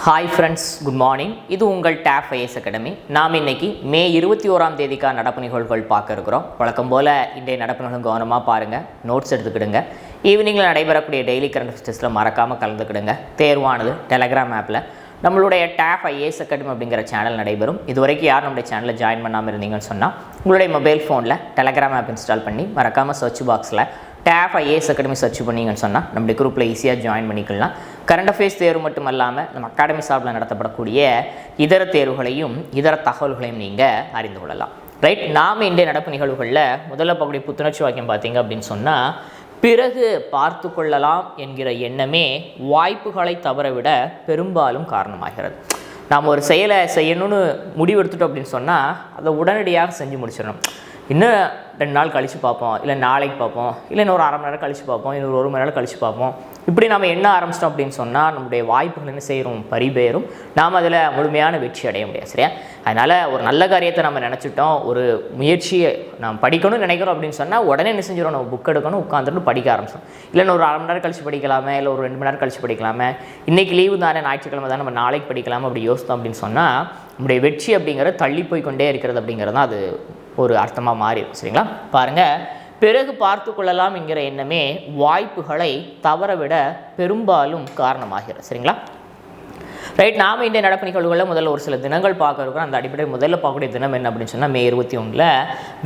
Hi friends, good morning. இது உங்கள் tape IS academy. நாம் இன்னைக்கு மே 21ஆம் தேதிக்கான நடப்பு நிகழ்வுகள் பார்க்க இருக்கிறோம். வழக்கம் போல் இன்றைய நடப்பு நிகழ்வு கவனமாக பாருங்கள், நோட்ஸ் எடுத்துக்கிடுங்க. ஈவினிங்கில் நடைபெறக்கூடிய டெய்லி கரண்ட் அஃபேர்ஸில் மறக்காமல் கலந்துக்கிடுங்க. தேர்வானது டெலகிராம் ஆப்பில் நம்மளுடைய டேப் ஐஏஎஸ் அகாடமி அப்படிங்கிற சேனல் நடைபெறும். இது வரைக்கும் யார் நம்முடைய சேனலில் ஜாயின் பண்ணாமல் இருந்தீங்கன்னு சொன்னால் உங்களுடைய மொபைல் ஃபோனில் டெலகிராம் ஆப் இன்ஸ்டால் பண்ணி மறக்காமல் சர்ச் பாக்ஸில் டேப் ஐஏஎஸ் அகாடமி சர்ச் பண்ணிங்கன்னு சொன்னால் நம்முடைய குரூப்பில் ஈஸியாக ஜாயின் பண்ணிக்கலாம். கரண்ட் அஃபேர்ஸ் தேர்வு மட்டும் இல்லாமல் நம்ம அகாடமி சார்பில் நடத்தப்படக்கூடிய இதர தேர்வுகளையும் இதர தகவல்களையும் நீங்கள் அறிந்து கொள்ளலாம். ரைட், நாம் இன்றைய நடப்பு நிகழ்வுகளில் முதல்ல பார்க்கக்கூடிய புத்துணர்ச்சி வாக்கியம் பார்த்தீங்க அப்படின்னு சொன்னால், பிறகு பார்த்து கொள்ளலாம் என்கிற எண்ணமே வாய்ப்புகளை தவறவிட பெரும்பாலும் காரணமாகிறது. நாம் ஒரு செயலை செய்யணும்னு முடிவெடுத்துட்டோம் அப்படின்னு சொன்னால் அதை உடனடியாக செஞ்சு முடிச்சிடணும். இன்னும் 2 நாள் கழித்து பார்ப்போம், இல்லை நாளைக்கு பார்ப்போம், இல்லை இன்னொரு அரை மணி நேரம் கழித்து பார்ப்போம், இன்னொரு 1 மணி நேரம் கழித்து பார்ப்போம். இப்படி நம்ம என்ன ஆரம்பிச்சிட்டோம் அப்படின்னு சொன்னால் நம்முடைய வாய்ப்புகள் என்ன செய்கிறோம், பறிபேறும். நாம் அதில் முழுமையான வெற்றி அடைய முடியாது. சரியா? அதனால் ஒரு நல்ல காரியத்தை நம்ம நினச்சிட்டோம், ஒரு முயற்சியை நாம் படிக்கணும்னு நினைக்கிறோம் அப்படின்னு சொன்னால் உடனே என்ன செஞ்சிடும், நம்ம புக் எடுக்கணும், உட்காந்துட்டு படிக்க ஆரம்பிச்சோம். இல்லைன்னு ஒரு 1/2 மணி நேரம் கழித்து படிக்கலாமே, இல்லை ஒரு 2 மணி நேரம் கழித்து படிக்கலாமே, இன்றைக்கி லீவு தானே, ஞாயிற்றுக்கிழமை தானே, நம்ம நாளைக்கு படிக்கலாமா அப்படி யோசித்தோம் அப்படின்னு சொன்னால் நம்முடைய வெற்றி அப்படிங்கிறது தள்ளி போய் கொண்டே இருக்கிறது அப்படிங்கிறது தான் அது ஒரு அர்த்தமாக மாறிடும். சரிங்களா? பாருங்கள், பிறகு பார்த்து கொள்ளலாம் என்கிற எண்ணமே வாய்ப்புகளை தவறவிட பெரும்பாலும் காரணமாகிறது. சரிங்களா? ரைட், நாம் இன்றைய நடப்பு நிகழ்வுகளில் முதல்ல ஒரு சில தினங்கள் பார்க்க இருக்கிறோம். அந்த அடிப்படையில் முதல்ல பார்க்கக்கூடிய தினம் என்ன அப்படின்னு சொன்னால், மே 21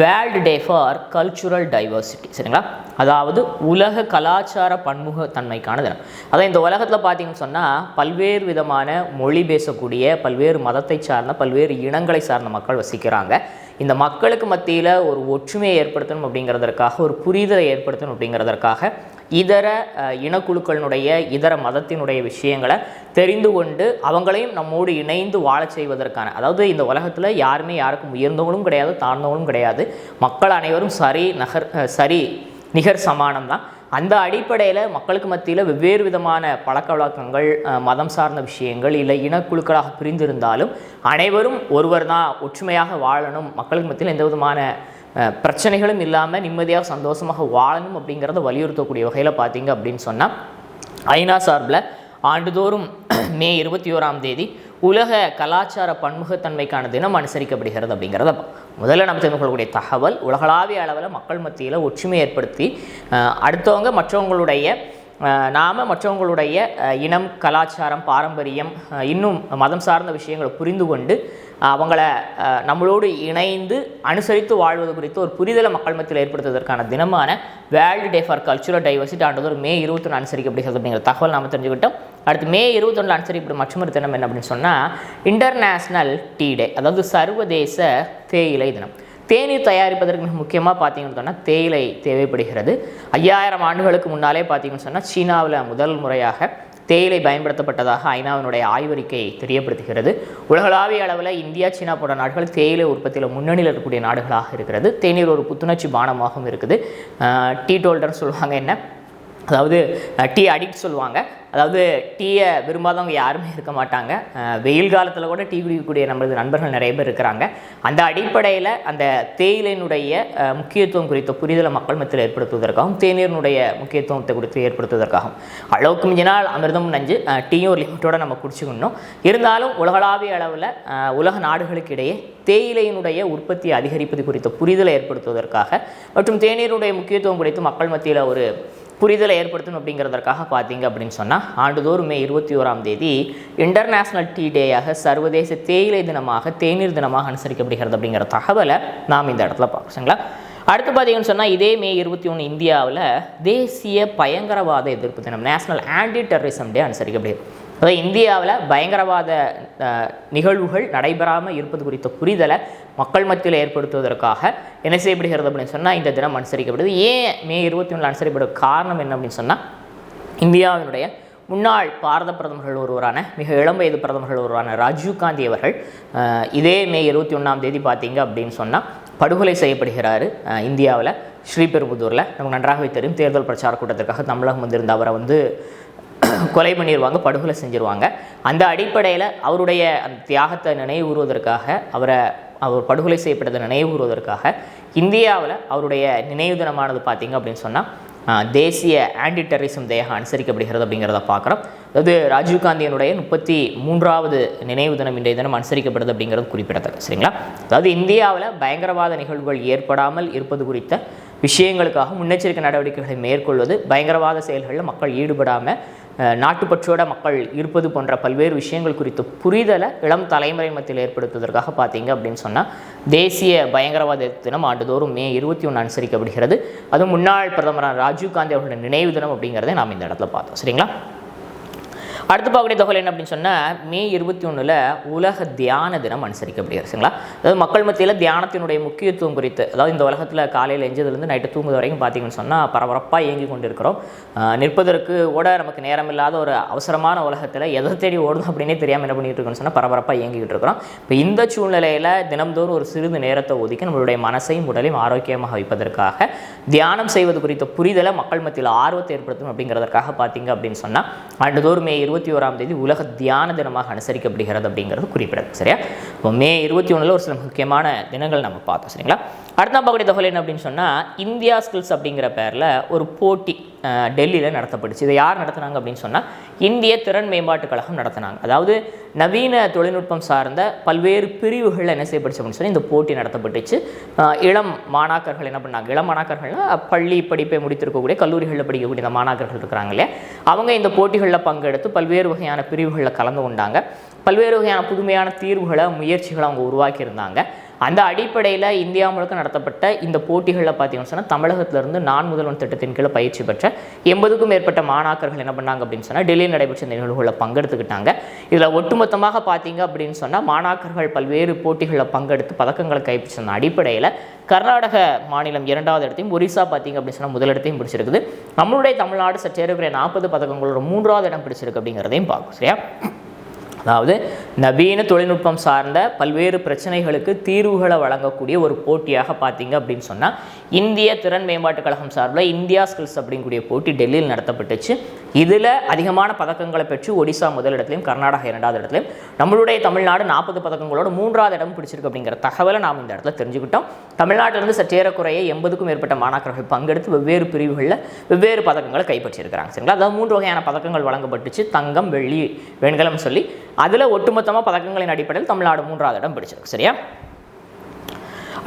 world day for cultural diversity. சரிங்களா? அதாவது உலக கலாச்சார பன்முகத்தன்மைக்கான தினம். அதான் இந்த உலகத்தில் பார்த்தீங்கன்னு சொன்னால் பல்வேறு விதமான மொழி பேசக்கூடிய, பல்வேறு மதத்தை சார்ந்த, பல்வேறு இனங்களை சார்ந்த மக்கள் வசிக்கிறாங்க. இந்த மக்களுக்கு மத்தியில் ஒரு ஒற்றுமையை ஏற்படுத்தணும் அப்படிங்கிறதற்காக, ஒரு புரிதலை ஏற்படுத்தணும் அப்படிங்கிறதற்காக இதர இனக்குழுக்களினுடைய, இதர மதத்தினுடைய விஷயங்களை தெரிந்து கொண்டு அவங்களையும் நம்மோடு இணைந்து வாழச் செய்வதற்கான, அதாவது இந்த உலகத்தில் யாருமே யாருக்கும் உயர்ந்தவங்களும் கிடையாது, தாழ்ந்தவங்களும் கிடையாது, மக்கள் அனைவரும் சரி நிகர் சமானம் தான். அந்த அடிப்படையில் மக்களுக்கு மத்தியில் வெவ்வேறு விதமான பழக்க வழக்கங்கள், மதம் சார்ந்த விஷயங்கள், இல்லை இனக்குழுக்களாக பிரிந்திருந்தாலும் அனைவரும் ஒருவர் தான், ஒற்றுமையாக வாழணும், மக்களுக்கு மத்தியில் எந்த விதமான பிரச்சனைகளும் இல்லாமல் நிம்மதியாக சந்தோஷமாக வாழணும் அப்படிங்கிறத வலியுறுத்தக்கூடிய வகையில் பார்த்தீங்க அப்படின்னு சொன்னால், ஐநா சார்பில் ஆண்டுதோறும் மே 21ஆம் தேதி உலக கலாச்சார பன்முகத்தன்மைக்கான தினம் அனுசரிக்கப்படுகிறது அப்படிங்கிறத முதல்ல நம்ம தெரிந்து கொள்ளக்கூடிய தகவல். உலகளாவிய அளவில் மக்கள் மத்தியில் ஒற்றுமை ஏற்படுத்தி அடுத்தவங்க மற்றவங்களுடைய மற்றவங்களுடைய இனம், கலாச்சாரம், பாரம்பரியம், இன்னும் மதம் சார்ந்த விஷயங்களை புரிந்து கொண்டு அவங்கள நம்மளோடு இணைந்து அனுசரித்து வாழ்வது குறித்து ஒரு புரிதலை மக்கள் மத்தியில் ஏற்படுத்துவதற்கான தினமான world day for cultural diversity ஆண்டுதோறும் மே 21 அனுசரிக்கப்படுகிறது அப்படிங்கிற தகவல் நாம் தெரிஞ்சுக்கிட்டோம். அடுத்து மே 21 அனுசரிக்கப்படும் மற்றொரு தினம் என்ன அப்படின்னு சொன்னால் இன்டர்நேஷ்னல் டீ டே, அதாவது சர்வதேச தேயிலை தினம். தேநீர் தயாரிப்பதற்கு மிக முக்கியமாக பார்த்தீங்கன்னு சொன்னால் தேயிலை தேவைப்படுகிறது. 5000 ஆண்டுகளுக்கு முன்னாலே பார்த்தீங்கன்னு சொன்னால் சீனாவில் முதல் முறையாக தேயிலை பயன்படுத்தப்பட்டதாக ஐநாவினுடைய ஆய்வறிக்கை தெரியப்படுத்துகிறது. உலகளாவிய அளவில் இந்தியா, சீனா போன்ற நாடுகள் தேயிலை உற்பத்தியில் முன்னணியில் இருக்கக்கூடிய நாடுகளாக இருக்கிறது. தேநீர் ஒரு புத்துணர்ச்சி பானமாகவும் இருக்குது. டீ டோல்டர்னு சொல்லுவாங்க, என்ன அதாவது டீ அடிக்ட் சொல்லுவாங்க. அதாவது டீயை விரும்பாதவங்க யாருமே இருக்க மாட்டாங்க. வெயில் காலத்தில் கூட டீ குடிக்கக்கூடிய நம்மளது நண்பர்கள் நிறைய பேர் இருக்கிறாங்க. அந்த அடிப்படையில் அந்த தேயிலையினுடைய முக்கியத்துவம் குறித்த புரிதலை மக்கள் மத்தியில் ஏற்படுத்துவதற்காகவும், தேநீரினுடைய முக்கியத்துவத்தை குறித்து ஏற்படுத்துவதற்காகவும், அளவுக்கு மிஞ்சினால் அமிர்தம் நஞ்சு, டீயும் ஒரு லிமிட்டோடு நம்ம குடிச்சுக்கணும். இருந்தாலும் உலகளாவிய அளவில் உலக நாடுகளுக்கு இடையே தேயிலையினுடைய உற்பத்தியை அதிகரிப்பது குறித்த புரிதலை ஏற்படுத்துவதற்காக மற்றும் தேநீருடைய முக்கியத்துவம் குறித்து மக்கள் மத்தியில் ஒரு புரிதலை ஏற்படுத்தணும் அப்படிங்கிறதற்காக பார்த்தீங்க அப்படின்னு சொன்னால் ஆண்டுதோறும் மே 21ஆம் தேதி இன்டர்நேஷ்னல் டீ டேயாக, சர்வதேச தேயிலை தினமாக, தேநீர் தினமாக அனுசரிக்கப்படுகிறது அப்படிங்கிற தகவலை நாம் இந்த இடத்துல பார்க்குறோங்களா. அடுத்து பார்த்தீங்கன்னு சொன்னால் இதே மே 21 இந்தியாவில் தேசிய பயங்கரவாத எதிர்ப்பு தினம், நேஷனல் ஆன்டி டெரரிசம் டே அனுசரிக்கப்படுகிறது. அதாவது இந்தியாவில் பயங்கரவாத நிகழ்வுகள் நடைபெறாமல் இருப்பது குறித்த புரிதலை மக்கள் மத்தியில் ஏற்படுத்துவதற்காக என்ன செய்யப்படுகிறது அப்படின்னு சொன்னால் இந்த தினம் அனுசரிக்கப்படுது. ஏன் மே 21 அனுசரிக்கப்படும் காரணம் என்ன அப்படின்னு சொன்னால், இந்தியாவினுடைய முன்னாள் பாரத பிரதமர்கள் ஒருவரான, மிக இளம் வயது பிரதமர்கள் ஒருவரான ராஜீவ் காந்தி அவர்கள் இதே மே 21ஆம் தேதி பார்த்தீங்க அப்படின்னு சொன்னால் படுகொலை செய்யப்படுகிறார். இந்தியாவில் ஸ்ரீபெரும்புதூரில் நமக்கு நன்றாகவே தெரியும். தேர்தல் பிரச்சார கூட்டத்திற்காக தமிழகம் வந்திருந்த அவரை கொலை பண்ணிடுவாங்க, படுகொலை செஞ்சுருவாங்க. அந்த அடிப்படையில் அவருடைய அந்த தியாகத்தை நினைவுறுவதற்காக, அவர் படுகொலை செய்யப்பட்டதை நினைவுறுவதற்காக இந்தியாவில் அவருடைய நினைவு தினமானது பார்த்திங்க அப்படின்னு சொன்னால் தேசிய ஆன்டி டெரரிசம் டேயாக அனுசரிக்கப்படுகிறது அப்படிங்கிறத பார்க்குறோம். அதாவது ராஜீவ்காந்தியினுடைய 33வது நினைவு தினம் இன்றைய தினம் அனுசரிக்கப்படுது அப்படிங்கிறது குறிப்பிடத்தக்க. சரிங்களா? அதாவது இந்தியாவில் பயங்கரவாத நிகழ்வுகள் ஏற்படாமல் இருப்பது குறித்த விஷயங்களுக்காக முன்னெச்சரிக்கை நடவடிக்கைகளை மேற்கொள்வது, பயங்கரவாத செயல்களில் மக்கள் ஈடுபடாமல் நாட்டுப்பற்றோட மக்கள் இருப்பது போன்ற பல்வேறு விஷயங்கள் குறித்த புரிதலை இளம் தலைமுறை மத்தியில் ஏற்படுத்துவதற்காக பார்த்தீங்க அப்படின்னு சொன்னால் தேசிய பயங்கரவாத தினம் ஆண்டுதோறும் மே 21 அனுசரிக்கப்படுகிறது. அதுவும் முன்னாள் பிரதமர் ராஜீவ்காந்தி அவர்களுடைய நினைவு தினம் அப்படிங்கிறத நாம் இந்த இடத்துல பார்த்தோம். சரிங்களா? அடுத்து பார்க்கக்கூடிய தகவல் என்ன அப்படின்னு சொன்னால் மே 21 உலக தியான தினம் அனுசரிக்கப்படுகிறது. சரிங்களா? அதாவது மக்கள் மத்தியில் தியானத்தினுடைய முக்கியத்துவம் குறித்து, அதாவது இந்த உலகத்தில் காலையில் எஞ்சதுலேருந்து நைட்டு தூங்குது வரைக்கும் பார்த்தீங்கன்னு சொன்னால் பரபரப்பாக இயங்கி கொண்டு இருக்கிறோம். நிற்பதற்கு கூட நமக்கு நேரம் இல்லாத ஒரு அவசரமான உலகத்தில் எதை தேடி ஓடணும் அப்படின்னே தெரியாமல் என்ன பண்ணிட்டு இருக்கோம்னு சொன்னால் பரபரப்பாக இயங்கிக்கிட்டு இருக்கிறோம். இப்போ இந்த சூழ்நிலையில் தினம்தோறும் ஒரு சிறிது நேரத்தை ஒதுக்கி நம்மளுடைய மனசையும் உடலையும் ஆரோக்கியமாக வைப்பதற்காக தியானம் செய்வது குறித்த புரிதலை மக்கள் மத்தியில் ஆர்வத்தை ஏற்படுத்தணும் அப்படிங்கிறதற்காக பார்த்தீங்க அப்படின்னு சொன்னால் ஆண்டுதோறும் மே 21ஆம் தேதி உலக தியான தினமாக அனுசரிக்கப்படுகிறது அப்படிங்கிறது குறிப்பிடத்தக்கது. சரியா? இப்போ மே 21 ஒரு சில முக்கியமான தினங்கள் நம்ம பார்த்தோம். சரிங்களா? அடுத்த பார்க்கக்கூடிய தகவல் என்ன அப்படின்னு சொன்னால் இந்தியா ஸ்கில்ஸ் அப்படிங்கிற பேரில் ஒரு போட்டி டெல்லியில் நடத்தப்பட்டுச்சு. இதை யார் நடத்தினாங்க அப்படின்னு சொன்னால் இந்திய திறன் மேம்பாட்டு கழகம் நடத்தினாங்க. அதாவது நவீன தொழில்நுட்பம் சார்ந்த பல்வேறு பிரிவுகளில் என்ன செய்யப்பட்டுச்சு அப்படின்னு சொன்னால் இந்த போட்டி நடத்தப்பட்டுச்சு. இளம் மாணாக்கர்கள் என்ன பண்ணாங்க, இளம் மாணாக்கர்கள்னால் பள்ளி படிப்பை முடித்திருக்கக்கூடிய கல்லூரிகளில் படிக்கக்கூடிய இந்த மாணாக்கர்கள் இருக்கிறாங்க இல்லையா, அவங்க இந்த போட்டிகளில் பங்கெடுத்து பல்வேறு வகையான பிரிவுகளில் கலந்து கொண்டாங்க. பல்வேறு வகையான புதுமையான தீர்வுகளை முயற்சிகளை அவங்க உருவாக்கியிருந்தாங்க. அந்த அடிப்படையில் இந்தியா முழுக்க நடத்தப்பட்ட இந்த போட்டிகளில் பார்த்தீங்கன்னு சொன்னால் தமிழகத்திலிருந்து நான் முதல்வன் திட்டத்தின் கீழே பயிற்சி பெற்ற 80க்கும் மேற்பட்ட மாணாக்கர்கள் என்ன பண்ணாங்க அப்படின்னு சொன்னால் டெல்லியில் நடைபெற்ற இந்த நிகழ்வுகளில் பங்கெடுத்துக்கிட்டாங்க. இதில் ஒட்டுமொத்தமாக பார்த்தீங்க அப்படின்னு சொன்னால் மாணாக்கர்கள் பல்வேறு போட்டிகளில் பங்கெடுத்து பதக்கங்களை கைப்பற்றின அடிப்படையில் கர்நாடக மாநிலம் 2வது இடத்தையும், ஒரிசா பார்த்தீங்க அப்படின்னு சொன்னால் முதலிடத்தையும் பிடிச்சிருக்குது. நம்மளுடைய தமிழ்நாடு சற்றேறக்குறைய 40 பதக்கங்களோட 3வது இடம் பிடிச்சிருக்கு அப்படிங்கிறதையும் பார்க்கும். சரியா? அதாவது நவீன தொழில்நுட்பம் சார்ந்த பல்வேறு பிரச்சனைகளுக்கு தீர்வுகளை வழங்கக்கூடிய ஒரு போட்டியாக பார்த்தீங்க அப்படின்னு சொன்னால் இந்திய திறன் மேம்பாட்டு கழகம் சார்பில் இந்தியா ஸ்கில்ஸ் அப்படிங்கக்கூடிய போட்டி டெல்லியில் நடத்தப்பட்டுச்சு. இதில் அதிகமான பதக்கங்களை பெற்று ஒடிசா முதலிடத்திலையும் கர்நாடகா 2வது இடத்துலையும் நம்மளுடைய தமிழ்நாடு 40 பதக்கங்களோட 3வது இடம் பிடிச்சிருக்கு அப்படிங்கிற தகவலை நாம் இந்த இடத்துல தெரிஞ்சுக்கிட்டோம். தமிழ்நாட்டிலிருந்து சற்றேறக்குறைய 80க்கும் மேற்பட்ட மாணாக்கர்கள் பங்கெடுத்து வெவ்வேறு பிரிவுகளில் வெவ்வேறு பதக்கங்களை கைப்பற்றியிருக்கிறாங்க. சரிங்களா? அதாவது 3 வகையான பதக்கங்கள் வழங்கப்பட்டுச்சு, தங்கம், வெள்ளி, வெண்கலம் சொல்லி. அதில் ஒட்டுமொத்தமாக பதக்கங்களின் அடிப்படையில் தமிழ்நாடு 3வது இடம் பிடிச்சிருக்கு. சரியா?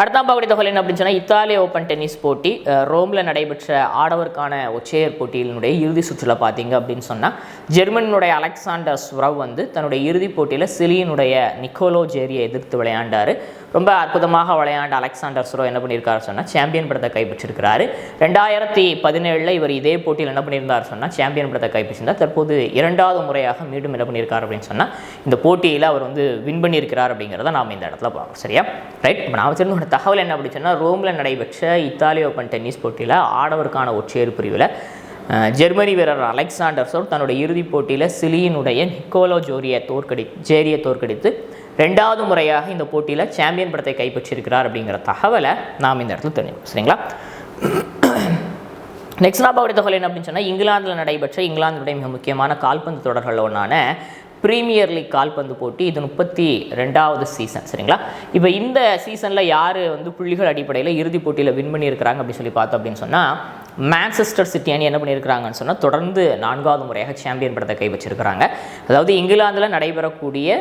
அடுத்தாம் பார்க்கக்கூடிய தகவல் என்ன அப்படின்னு சொன்னால் இத்தாலி ஓப்பன் டென்னிஸ் போட்டி ரோமில் நடைபெற்ற ஆடவருக்கான ஒற்றையர் போட்டியினுடைய இறுதி சுற்றில் பார்த்தீங்க அப்படின்னு சொன்னால் ஜெர்மனியினுடைய அலெக்சாண்டர் ஸ்வரவ் தன்னுடைய இறுதிப் போட்டியில் சிலியினுடைய நிக்கோலோ ஜேரியை எதிர்த்து விளையாண்டார். ரொம்ப அற்புதமாக விளையாண்ட அலெக்சாண்டர் ஸ்வரவ் என்ன பண்ணியிருக்காரு சொன்னால் சாம்பியன் பட்டத்தை கைப்பற்றிருக்கிறாரு. 2017 இவர் இதே போட்டியில் என்ன பண்ணியிருந்தார் சொன்னால் சாம்பியன் பட்டத்தை கைப்பற்றிருந்தார். தற்போது 2வது முறையாக மீண்டும் என்ன பண்ணியிருக்காரு அப்படின்னு சொன்னால் இந்த போட்டியில் அவர் வின் பண்ணியிருக்கிறார் அப்படிங்கிறத நாம் இந்த இடத்துல பார்க்கணும். சரியா? ரைட். இப்போ நான் வச்சிருந்த தகவல் என்ன அப்படின்னு சொன்னால் ரோமில் நடைபெற்ற இத்தாலி ஓப்பன் டென்னிஸ் போட்டியில் ஆடவருக்கான ஒற்றையர் பிரிவில் ஜெர்மனி வீரர் அலெக்சாண்டர் ஸ்வரவ் தன்னுடைய இறுதிப் போட்டியில் சிலியினுடைய நிக்கோலோ ஜேரியை தோற்கடித்து 2வது முறையாக இந்த போட்டியில் சாம்பியன் பட்டத்தை கைப்பற்றியிருக்கிறார் அப்படிங்கிற தகவலை நாம் இந்த இடத்துல தெரிஞ்சுக்கணும். சரிங்களா? நெக்ஸ்ட் நான் பார்க்கக்கூடிய தகவல் என்ன அப்படின்னு சொன்னால் இங்கிலாந்தில் நடைபெற்ற இங்கிலாந்துடைய மிக முக்கியமான கால்பந்து தொடர்கள் ஒன்றான பிரீமியர் லீக் கால்பந்து போட்டி. இது 32வது சீசன். சரிங்களா? இப்போ இந்த சீசனில் யார் புள்ளிகள் அடிப்படையில் இறுதிப் போட்டியில் வின் பண்ணியிருக்கிறாங்க அப்படின்னு சொல்லி பார்த்தோம் அப்படின்னு சொன்னால் மான்செஸ்டர் சிட்டி அணி என்ன பண்ணியிருக்கிறாங்கன்னு சொன்னால் தொடர்ந்து 4வது முறையாக சாம்பியன் பட்டத்தை கைப்பற்றிருக்கிறாங்க. அதாவது இங்கிலாந்தில் நடைபெறக்கூடிய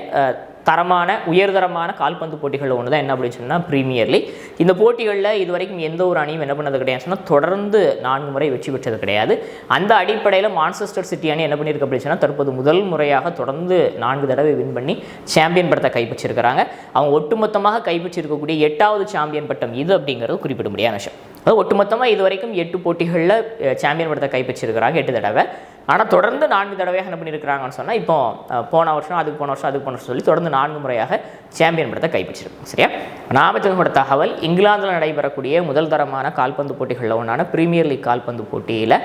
தரமான உயர்தரமான கால்பந்து போட்டிகளில் ஒன்று தான் என்ன அப்படின்னு சொன்னால் பிரீமியர் லீக். இந்த போட்டிகளில் இதுவரைக்கும் எந்த ஒரு அணியும் என்ன பண்ணது கிடையாது சொன்னால் தொடர்ந்து 4 முறை வெற்றி பெற்றது கிடையாது. அந்த அடிப்படையில் மான்செஸ்டர் சிட்டி அணி என்ன பண்ணியிருக்கு அப்படின்னு சொன்னால் தற்போது முதல் முறையாக தொடர்ந்து 4 தடவை வின் பண்ணி சாம்பியன் பட்டத்தை கைப்பற்றிருக்கிறாங்க. அவங்க ஒட்டுமொத்தமாக கைப்பற்றிருக்கக்கூடிய 8வது சாம்பியன் பட்டம் இது அப்படிங்கிறது குறிப்பிட முடியாத விஷயம். அதாவது ஒட்டுமொத்தமாக இது வரைக்கும் 8 போட்டிகளில் சாம்பியன் பட்டத்தை கைப்பற்றிருக்கிறாங்க 8 தடவை. ஆனால் தொடர்ந்து 4 தடவையாக என்ன பண்ணியிருக்கிறாங்கன்னு சொன்னால் இப்போ போன வருஷம் அதுக்கு போன வருஷம் சொல்லி தொடர்ந்து 4 முறையாக சாம்பியன் பட்டத்தை கைப்பற்றிருக்கும். சரியா? நாமத்தோட தகவல் இங்கிலாந்தில் நடைபெறக்கூடிய முதல் தரமான கால்பந்து போட்டிகளில் ஒன்றான பிரீமியர் லீக் கால்பந்து போட்டியில்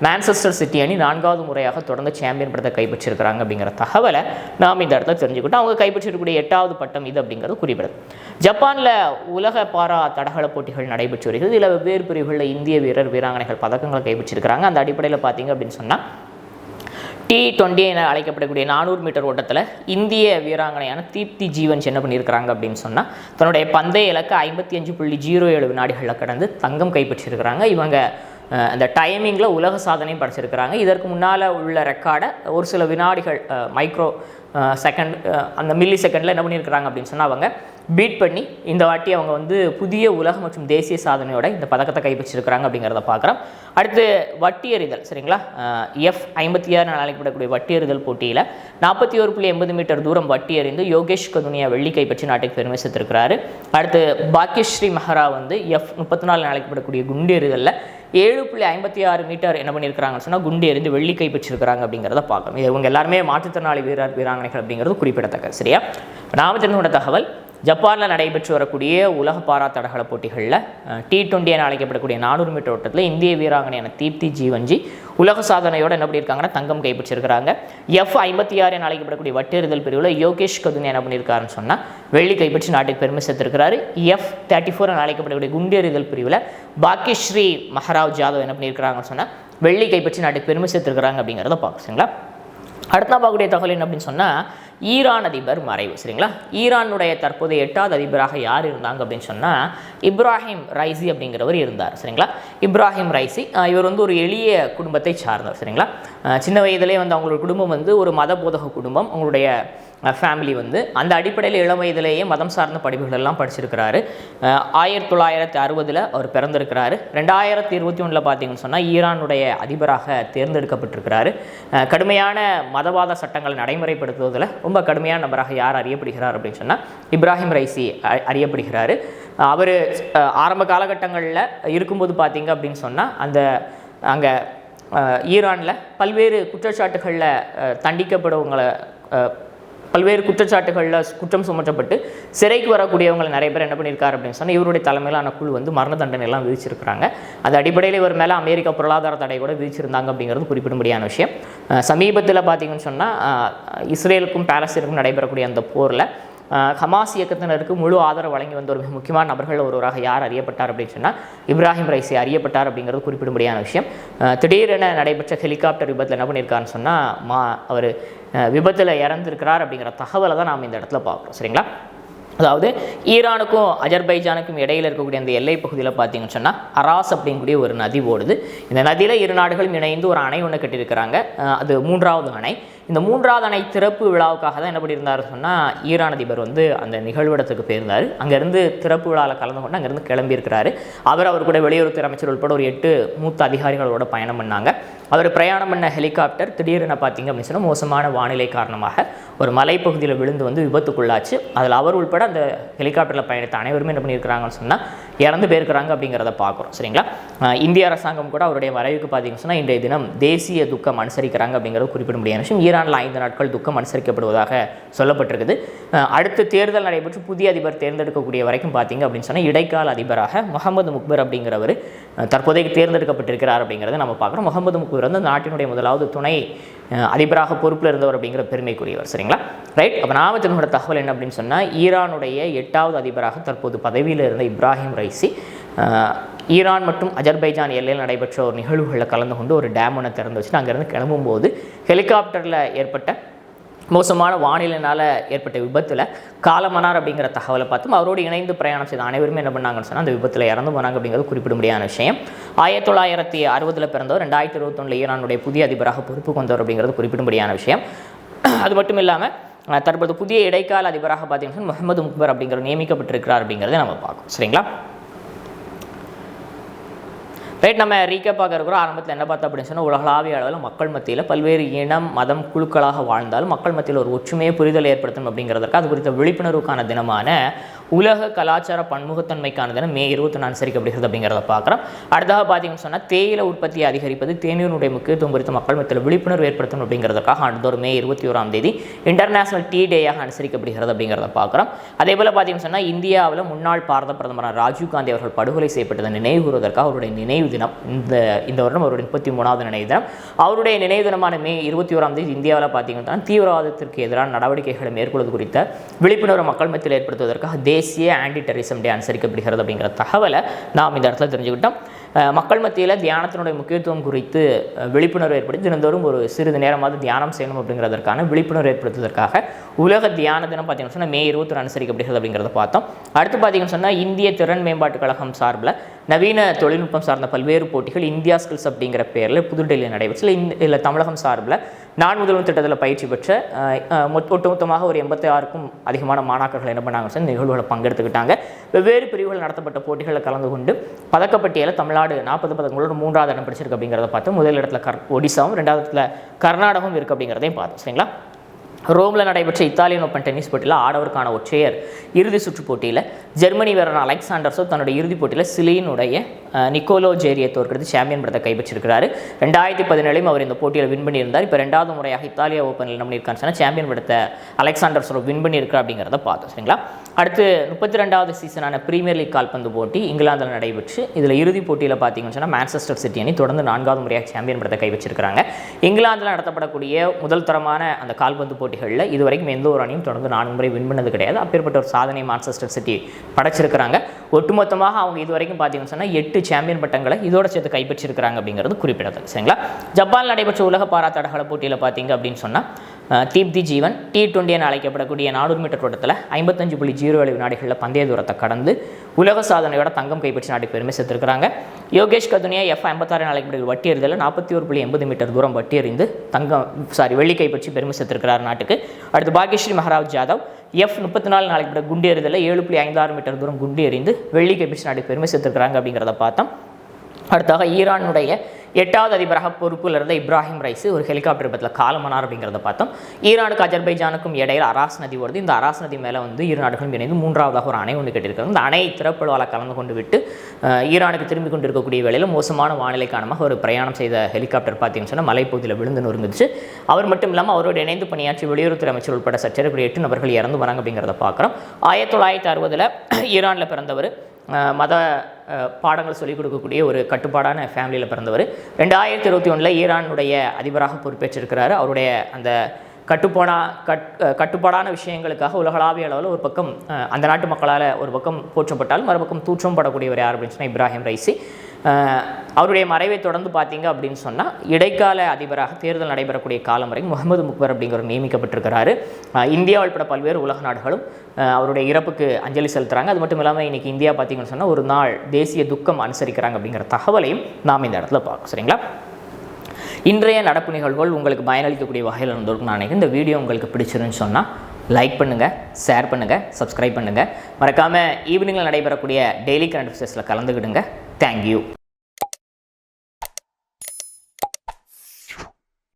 மான்செஸ்டர் சிட்டி அணி 4வது முறையாக தொடர்ந்து சாம்பியன் பட்டத்தை கைப்பற்றிருக்கிறாங்க அப்படிங்கிற தகவலை நாம் இந்த இடத்துல தெரிஞ்சுக்கிட்டோம். அவங்க கைப்பற்றிருக்கக்கூடிய 8வது பட்டம் இது அப்படிங்கிறது குறிப்பிடுது. ஜப்பானில் உலக பாரா தடகள போட்டிகள் நடைபெற்று வருகிறது. இதில் வெவ்வேறு பிரிவுகளில் இந்திய வீராங்கனைகள் பதக்கங்களை கைப்பற்றிருக்கிறாங்க. அந்த அடிப்படையில் பார்த்தீங்க அப்படின்னு சொன்னால் T20 என அழைக்கப்படக்கூடிய 400 மீட்டர் ஓட்டத்தில் இந்திய வீராங்கனையான தீப்தி ஜீவன் என்ன பண்ணியிருக்கிறாங்க அப்படின்னு சொன்னால் தன்னுடைய பந்தய இலக்கு 55.07 வினாடிகளில் கடந்து தங்கம் கைப்பற்றியிருக்கிறாங்க. இவங்க அந்த டைமிங்கில் உலக சாதனையும் படைச்சிருக்கிறாங்க. இதற்கு முன்னால் உள்ள ரெக்கார்டை ஒரு சில வினாடிகள் மைக்ரோ செகண்ட் அந்த மில்லி செகண்டில் என்ன பண்ணியிருக்கிறாங்க அப்படின்னு சொன்னால் அவங்க பீட் பண்ணி இந்த வாட்டி அவங்க வந்து புதிய உலக மற்றும் தேசிய சாதனையோட இந்த பதக்கத்தை கைப்பற்றிருக்கிறாங்க அப்படிங்கிறத பார்க்குறோம். அடுத்து வட்டி எறிதல் சரிங்களா, F56 அழைக்கப்படக்கூடிய வட்டி எறிதல் போட்டியில் 41.80 மீட்டர் தூரம் வட்டி எறிந்து யோகேஷ் கதுனியா வெள்ளி கைப்பற்றி நாட்டுக்கு பெருமை சேர்த்திருக்கிறாரு. அடுத்து பாக்கியஸ்ரீ மெஹ்ரா வந்து F34 அழைக்கப்படக்கூடிய குண்டு எறிதலில் 7.56 மீட்டர் என்ன பண்ணியிருக்கிறாங்கன்னு சொன்னால் குண்டு எறிந்து வெள்ளி கைப்பற்றிருக்கிறாங்க அப்படிங்கிறத பார்க்கணும். இவங்க எல்லாருமே மாற்றுத்திறனாளி வீராங்கனைகள் அப்படிங்கிறது குறிப்பிடத்தக்க. சரியா, நாம தெரிந்த தகவல், ஜப்பானில் நடைபெற்று வரக்கூடிய உலக பாரா தடகள போட்டிகளில் T20 என அழைக்கப்படக்கூடிய 400 மீட்டர் ஓட்டத்தில் இந்திய வீராங்கனையான தீப்தி ஜீவன்ஜி உலக சாதனையோடு என்ன பண்ணியிருக்காங்கன்னா தங்கம் கைப்பற்றிருக்கிறாங்க. F56 என அழைக்கப்படக்கூடிய வட்டெறிதல் பிரிவில் யோகேஷ் கதுனியா என்ன பண்ணியிருக்காருன்னு சொன்னால் வெள்ளி கைப்பற்றி நாட்டுக்கு பெருமை சேர்த்திருக்கிறாரு. F34 என அழைக்கப்படக்கூடிய குண்டெறிதல் பிரிவில் பாக்கியஸ்ரீ மஹராவ் ஜாதவ் என்ன பண்ணியிருக்கிறாங்கன்னு சொன்னால் வெள்ளி கைப்பற்றி நாட்டுக்கு பெருமை சேர்த்திருக்கிறாங்க அப்படிங்கிறத பார்க்குறீங்களா. அடுத்த பார்க்கக்கூடிய தகவல் என்ன அப்படின்னு சொன்னால் ஈரான் அதிபர் மறைவு. சரிங்களா, ஈரானுடைய தற்போதைய 8வது அதிபராக யார் இருந்தாங்க அப்படின்னு சொன்னால் இப்ராஹிம் ரைசி அப்படிங்கிறவர் இருந்தார். சரிங்களா, இப்ராஹிம் ரைசி இவர் வந்து ஒரு எளிய குடும்பத்தை சார்ந்தவர். சரிங்களா, சின்ன வயதிலே வந்து அவங்களோட குடும்பம் வந்து ஒரு மத போதக குடும்பம். அவங்களுடைய ஃபேமிலி வந்து அந்த அடிப்படையில் இளம் வயதிலேயே மதம் சார்ந்த படிப்புகள் எல்லாம் படிச்சிருக்கிறாரு. 1960 அவர் பிறந்திருக்கிறாரு. 2021 பார்த்தீங்கன்னு சொன்னால் ஈரானுடைய அதிபராக தேர்ந்தெடுக்கப்பட்டிருக்கிறாரு. கடுமையான மதவாத சட்டங்களை நடைமுறைப்படுத்துவதில் ரொம்ப கடுமையான நபராக யார் அறியப்படுகிறார் அப்படின்னு சொன்னால் இப்ராஹிம் ரைசி அறியப்படுகிறார். அவர் ஆரம்ப காலகட்டங்களில் இருக்கும்போது பார்த்தீங்க அப்படின்னு சொன்னால் அங்கே ஈரானில் பல்வேறு குற்றச்சாட்டுகளில் தண்டிக்கப்படுவங்களை பல்வேறு குற்றச்சாட்டுகளில் குற்றம் சுமற்றப்பட்டு சிறைக்கு வரக்கூடியவங்களை நிறைய பேர் என்ன பண்ணியிருக்காரு அப்படின்னு சொன்னால் இவருடைய தலைமையிலான குழு வந்து மரண தண்டனை எல்லாம் விதிச்சிருக்கிறாங்க. அந்த அடிப்படையில் இவர் மேலே அமெரிக்கா பொருளாதார தடை கூட விதிச்சிருந்தாங்க அப்படிங்கிறது குறிப்பிடும்படியான விஷயம். சமீபத்தில் பார்த்தீங்கன்னு சொன்னால் இஸ்ரேலுக்கும் பாலஸ்தீனுக்கும் நடைபெறக்கூடிய அந்த போரில் ஹமாஸ் இயக்கத்தினருக்கு முழு ஆதரவு வழங்கி வந்த ஒரு மிக முக்கியமான நபர்கள் ஒருவராக யார் அறியப்பட்டார் அப்படின்னு சொன்னால் இப்ராஹிம் ரைசி அறியப்பட்டார் அப்படிங்கிறது குறிப்பிடும்படியான விஷயம். திடீரென நடைபெற்ற ஹெலிகாப்டர் விபத்தில் என்ன பண்ணியிருக்காருன்னு சொன்னால் அவர் விபத்தில் இறந்திருக்கிறார் அப்படிங்கிற தகவலை தான் நாம் இந்த இடத்துல பார்க்குறோம். சரிங்களா, அதாவது ஈரானுக்கும் அஜர்பைஜானுக்கும் இடையில் இருக்கக்கூடிய அந்த எல்லை பகுதியில் பார்த்தீங்கன்னு சொன்னால் அராஸ் அப்படிங்கக்கூடிய ஒரு நதி ஓடுது. இந்த நதியில் இரு நாடுகளும் இணைந்து ஒரு அணை ஒன்று கட்டியிருக்கிறாங்க. அது 3வது அணை. இந்த 3வது அணை திறப்பு விழாவுக்காக தான் என்ன பண்ணியிருந்தார் சொன்னால் ஈரான் அதிபர் வந்து அந்த நிகழ்விடத்துக்கு போயிருந்தார். அங்கேருந்து திறப்பு விழாவில் கலந்து கொண்டு அங்கேருந்து கிளம்பியிருக்கிறாரு. அவர் கூட வெளியுறவுத்துறை அமைச்சர் உட்பட ஒரு 8 மூத்த அதிகாரிகளோட பயணம் பண்ணாங்க. அவர் பிரயாணம் பண்ண ஹெலிகாப்டர் திடீரென பார்த்தீங்க அப்படின்னு சொன்னால் மோசமான வானிலை காரணமாக ஒரு மலைப்பகுதியில் விழுந்து வந்து விபத்துக்குள்ளாச்சு. அதில் அவர் உட்பட அந்த ஹெலிகாப்டரில் பயணித்த அனைவருமே என்ன பண்ணியிருக்கிறாங்கன்னு சொன்னால் இறந்து போயிருக்கிறாங்க அப்படிங்கிறத பார்க்குறோம். சரிங்களா, இந்திய அரசாங்கம் கூட அவருடைய மறைவுக்கு பார்த்தீங்கன்னு சொன்னால் இன்றைய தினம் தேசிய துக்கம் அனுசரிக்கிறாங்க அப்படிங்கிறது குறிப்பிட முடியாத விஷயம். ஈரானில் 5 நாட்கள் துக்கம் அனுசரிக்கப்படுவதாக சொல்லப்பட்டிருக்குது. அடுத்த தேர்தல் நடைபெற்று புதிய அதிபர் தேர்ந்தெடுக்கக்கூடிய வரைக்கும் பார்த்தீங்க அப்படின்னு சொன்னால் இடைக்கால அதிபராக முகமது முக்பர் அப்படிங்கிறவர் தற்போதைக்கு தேர்ந்தெடுக்கப்பட்டிருக்கிறார் அப்படிங்கிறத நம்ம பார்க்குறோம். முகமது முக்பர் வந்து நாட்டினுடைய முதலாவது துணை அதிபராக பொறுப்பில் இருந்தவர் அப்படிங்கிற பெருமைக்குரியவர். சரிங்களா, ரைட். அப்போ நாமத்தினோட தகவல் என்ன அப்படின்னு சொன்னால் ஈரானுடைய 8வது அதிபராக தற்போது பதவியில் இருந்த இப்ராஹிம் ரைசி ஈரான் மற்றும் அஜர்பைஜான் எல்லையில் நடைபெற்ற ஒரு நிகழ்வுகளில் கலந்து கொண்டு ஒரு டேம் ஒன்று திறந்து வச்சுட்டு அங்கேருந்து கிளம்பும்போது ஹெலிகாப்டரில் ஏற்பட்ட மோசமான வானிலையினால் ஏற்பட்ட விபத்தில் காலமானார் அப்படிங்கிற தகவலை பார்த்தும் அவரோடு இணைந்து பிரயாணம் செய்த அனைவருமே என்ன பண்ணாங்கன்னு சொன்னால் அந்த விபத்தில் இறந்து போனாங்க அப்படிங்கிறது குறிப்பிட முடியாத விஷயம். 1960 பிறந்தவர் 2021 ஈரானுடைய புதிய அதிபராக பொறுப்பு கொண்டவர் அப்படிங்கிறது குறிப்பிடும்படியான விஷயம். அது மட்டும் இல்லாமல் தற்போது புதிய இடைக்கால அதிபராக பார்த்தீங்கன்னா முகமது முக்பர் அப்படிங்கிற நியமிக்கப்பட்டிருக்கிறார் அப்படிங்கிறத நம்ம பார்க்கணும். சரிங்களா, ரைட். நம்ம ரீகேப்பாக இருக்கிறோம். ஆரம்பத்தில் என்ன பார்த்தோம் அப்படின்னு சொன்னால் உலகளாவிய அளவில் மக்கள் மத்தியில் பல்வேறு இனம் மதம் குழுக்களாக வாழ்ந்தாலும் மக்கள் மத்தியில் ஒரு ஒற்றுமையை புரிதல் ஏற்படுத்தணும் அப்படிங்கிறதுக்கு அது குறித்த விழிப்புணர்வுக்கான தினமான உலக கலாச்சார பன்முகத்தன்மைக்கான தினம் மே 21 அனுசரிக்கப்படுகிறது அப்படிங்கிறத பார்க்குறோம். அடுத்ததாக பார்த்தீங்கன்னு சொன்னால் தேயிலை உற்பத்தியை அதிகரிப்பது தேநீருடைய முக்கியத்துவம் குறித்து மக்கள் மத்தியில் விழிப்புணர்வு ஏற்படுத்தணும் அப்படிங்கிறதுக்காக ஆண்டுதோறும் மே 21 இன்டர்நேஷனல் டீ டேயாக அனுசரிக்கப்படுகிறது அப்படிங்கிறத பார்க்குறோம். அதே போல் பார்த்தீங்கன்னு சொன்னால் இந்தியாவில் முன்னாள் பாரத பிரதமர் ராஜீவ்காந்தி அவர்கள் படுகொலை செய்யப்பட்டதை நினைவு கூறுவதற்காக அவருடைய நினைவு தினம் இந்த வருடம் அவருடைய 33வது நினைவு தினம். அவருடைய நினைவு தினமான மே 21 இந்தியாவில் பார்த்தீங்கன்னா தீவிரவாதத்திற்கு எதிரான நடவடிக்கைகளை மேற்கொள்வது குறித்த விழிப்புணர்வு மக்கள் மத்தியில் ஏற்படுத்துவதற்காக தேசிய ஆன்டி டெரரிசம் டே அனுசரிக்கப்படுகிறது அப்படிங்கிற தகவலை நாம் இந்த இடத்துல தெரிஞ்சுக்கிட்டோம். மக்கள் மத்தியில் தியானத்தினுடைய முக்கியத்துவம் குறித்து விழிப்புணர்வு ஏற்படுத்தி தினந்தோறும் ஒரு சிறிது நேரமாவது தியானம் செய்யணும் அப்படிங்கிறதற்கான விழிப்புணர்வு ஏற்படுத்துவதற்காக உலக தியான தினம் பார்த்தீங்கன்னு சொன்னால் மே 21 அனுசரிக்கப்படுகிறது அப்படிங்கிறத பார்த்தோம். அடுத்து பார்த்தீங்கன்னு சொன்னால் இந்திய திறன் மேம்பாட்டு கழகம் சார்பில் நவீன தொழில்நுட்பம் சார்ந்த பல்வேறு போட்டிகள் இந்தியா ஸ்கில்ஸ் அப்படிங்கிற பேரில் புதுடெல்லியில் நடைபெற்று இதில் தமிழகம் சார்பில் நான் முதல்வன் திட்டத்தில் பயிற்சி பெற்ற ஒட்டுமொத்தமாக ஒரு 86க்கும் அதிகமான மாணாக்கர்கள் என்ன பண்ணாங்க சார் நிகழ்வுகளை பங்கெடுத்துக்கிட்டாங்க. வெவ்வேறு பிரிவுகள் நடத்தப்பட்ட போட்டிகளில் கலந்து கொண்டு பதக்கப்பட்டியலில் தமிழ்நாடு 40 பதக்கங்களோட 3வது இடம் பிடிச்சிருக்கு அப்படிங்கிறத பார்த்து முதல் இடத்துல ஒடிசாவும் 2வது இடத்துல கர்நாடகம் இருக்குது அப்படிங்கிறதையும் பார்த்தோம். சரிங்களா? ரோமில் நடைபெற்ற இத்தாலியன் ஓப்பன் டென்னிஸ் போட்டியில் ஆடவருக்கான ஒற்றையர் இறுதி சுற்று போட்டியில் ஜெர்மனி வீரரான அலெக்சாண்டர்ஸோ தன்னுடைய இறுதிப் போட்டியில் சிலியினுடைய நிக்கோலோ ஜேரியை தோற்கடித்து சாம்பியன் பட்டத்தை கைப்பற்றிருக்கிறார். 2017 அவர் இந்த போட்டியில் வின் பண்ணியிருந்தார். இப்போ 2வது முறையாக இத்தாலியா ஓப்பனில் என்ன பண்ணியிருக்கான்னு சாம்பியன் பட்டத்தை அலெக்சாண்டர்ஸோ வின் பண்ணியிருக்கிறார் அப்படிங்கிறத பார்த்தோம். சரிங்களா? அடுத்து 32வது சீசனான பிரீமியர் லீக் கால்பந்து போட்டி இங்கிலாந்தில் நடைபெற்று இதில் இறுதிப் போட்டியில் பார்த்தீங்கன்னு சொன்னால் மான்செஸ்டர் சிட்டி அணி தொடர்ந்து 4வது முறையாக சாம்பியன் பட்டத்தை கைவச்சிருக்கிறாங்க. இங்கிலாந்தில் நடத்தப்படக்கூடிய முதல் தரமான அந்த கால்பந்து போட்டிகளில் இதுவரைக்கும் எந்த ஒரு அணியும் தொடர்ந்து 4 முறை வின் பண்ணது கிடையாது. அப்பேற்பட்ட ஒரு சாதனை மான்செஸ்டர் சிட்டி படைச்சிருக்கிறாங்க. ஒட்டுமொத்தமாக அவங்க இதுவரைக்கும் பார்த்தீங்கன்னு சொன்னால் 8 சாம்பியன் பட்டங்களை இதோட சேர்த்து கைப்பற்றிருக்கிறாங்க அப்படிங்கிறது குறிப்பிடத்தக்கது. சரிங்களா? ஜப்பான் நடைபெற்ற உலக பாரா தடகள போட்டியில் பார்த்தீங்க அப்படின்னு சொன்னால் தீப்தி ஜீவன் T20 என அழைக்கப்படக்கூடிய 400 மீட்டர் ஓட்டத்தில் 55.07 வினாடிகளில் பந்தய தூரத்தை கடந்து உலக சாதனையோட தங்கம் கைப்பற்றி நாட்டுக்கு பெருமை சேர்த்திருக்கிறாங்க. யோகேஷ் கதுனியா F56 என அழைக்கப்பட்ட வட்டி எறிதலில் 41.80 மீட்டர் தூரம் வட்டி எறிந்து வெள்ளி கைப்பற்றி பெருமை சேர்த்திருக்கிறார் நாட்டுக்கு. அடுத்து பாக்யஸ்ரீ மகாராஜ் ஜாதவ் F34 அழைக்கப்பட்ட குண்டு எறிதலில் 7.56 மீட்டர் தூரம் குண்டு எறிந்து வெள்ளி கைப்பற்றி நாட்டுக்கு பெருமை சேர்த்திருக்கிறாங்க அப்படிங்கிறத பார்த்தோம். அடுத்தாக ஈரானுடைய 8வது அதிபராக பொறுப்பில் இருந்த இப்ராஹிம் ரைசி ஒரு ஹெலிகாப்டர் விபத்தில் காலமானார் அப்படிங்கிறத பார்த்தோம். ஈரானுக்கு அஜர்பைஜானுக்கும் இடையில் அராஸ் நதி வருது. இந்த அராஸ் நதி மேலே ஈரு நாடுகளும் இணைந்து 3வதாக ஒரு அணை ஒன்று கட்டியிருக்காங்க. இந்த அணை திறப்புழாவில் கலந்து கொண்டு விட்டு ஈரானுக்கு திரும்பி கொண்டு இருக்கக்கூடிய வேளையில் மோசமான வானிலை காரணமாக ஒரு பிரயாணம் செய்த ஹெலிகாப்டர் பார்த்தீங்கன்னு சொன்னால் மலைப்பகுதியில் விழுந்து நொறுங்குச்சு. அவர் மட்டும் இல்லாமல் அவரோடு இணைந்து பணியாற்றி வெளியுறவுத்துறை அமைச்சர் உட்பட சற்றேறக்குரிய 8 நபர்கள் இறந்து வராங்க அப்படிங்கிறத பார்க்குறோம். 1960 ஈரானில் பிறந்தவர். மத பாடங்கள் சொல்லிக் கொடுக்கக்கூடிய ஒரு கட்டுப்பாடான ஃபேமிலியில் பிறந்தவர். 2021 ஈரானுடைய அதிபராக பொறுப்பேற்றிருக்கிறார். அவருடைய அந்த கட்டுப்பாடான விஷயங்களுக்காக உலகளாவிய அளவில் ஒரு பக்கம் அந்த நாட்டு மக்களால் ஒரு பக்கம் போற்றப்பட்டாலும் மறுபக்கம் தூற்றம் படக்கூடியவர் யார் அப்படின்னு சொன்னால் இப்ராஹிம் ரைசி. அவருடைய மறைவை தொடர்ந்து பார்த்தீங்க அப்படின்னு சொன்னால் இடைக்கால அதிபராக தேர்தல் நடைபெறக்கூடிய காலம் வரைக்கும் முகமது முக்வர் அப்படிங்கிறவர் நியமிக்கப்பட்டிருக்கிறாரு. இந்தியா உட்பட பல்வேறு உலக நாடுகளும் அவருடைய இறப்புக்கு அஞ்சலி செலுத்துகிறாங்க. அது மட்டும் இல்லாமல் இன்றைக்கி இந்தியா பார்த்தீங்கன்னு சொன்னால் ஒரு நாள் தேசிய துக்கம் அனுசரிக்கிறாங்க அப்படிங்கிற தகவலையும் நாம் இந்த இடத்துல பார்க்கணும். சரிங்களா? இன்றைய நடப்பு நிகழ்வுகள் உங்களுக்கு பயனளிக்கக்கூடிய வகையில் இருந்திருக்கும் நான் நினைக்கிறேன். இந்த வீடியோ உங்களுக்கு பிடிச்சிருன்னு சொன்னால் லைக் பண்ணுங்கள், ஷேர் பண்ணுங்கள், சப்ஸ்கிரைப் பண்ணுங்கள். மறக்காமல் ஈவினிங்கில் நடைபெறக்கூடிய டெய்லி கரண்ட் அஃபேர்ஸில் கலந்துக்கிடுங்க. தேங்க்யூ.